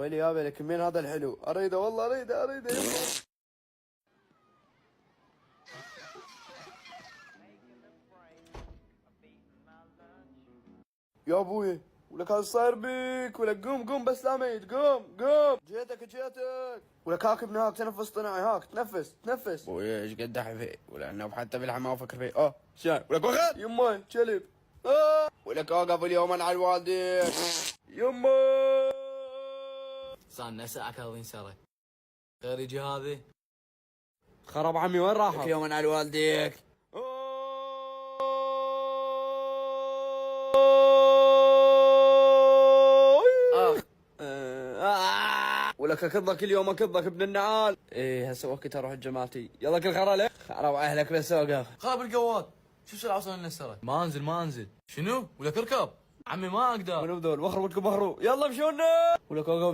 ويلي يا لك مين هذا الحلو؟ اريده والله اريده يما. يا ابوي ولك هذا صاير بيك؟ ولك قوم بس لا ميت، قوم جيتك ولك هاك ابن هاك تنفس اصطناعي، هاك تنفس ابوي ايش قد فيه ولانه حتى بالحمام ما افكر فيه. شاي ولك وخذ يما كلب. ولك اوقف اليوم على الوالدين يما. صار لنا ساعة كاظين سرى غير يجي هذه خرب عمي وين راح؟ لك يوم على والديك. ولك اكضك اليوم اكضك ابن النعال. ايه هسه وقت اروح الجماعتي. يلا كل خير عليك. روح اهلك بس اوقف. خرب القواد. شو سرعة وصلنا لنا سرى؟ ما انزل. شنو؟ ولك اركب. عمي ما اقدر. منو ذول؟ وخروا يلا مشونا. ولك اوقف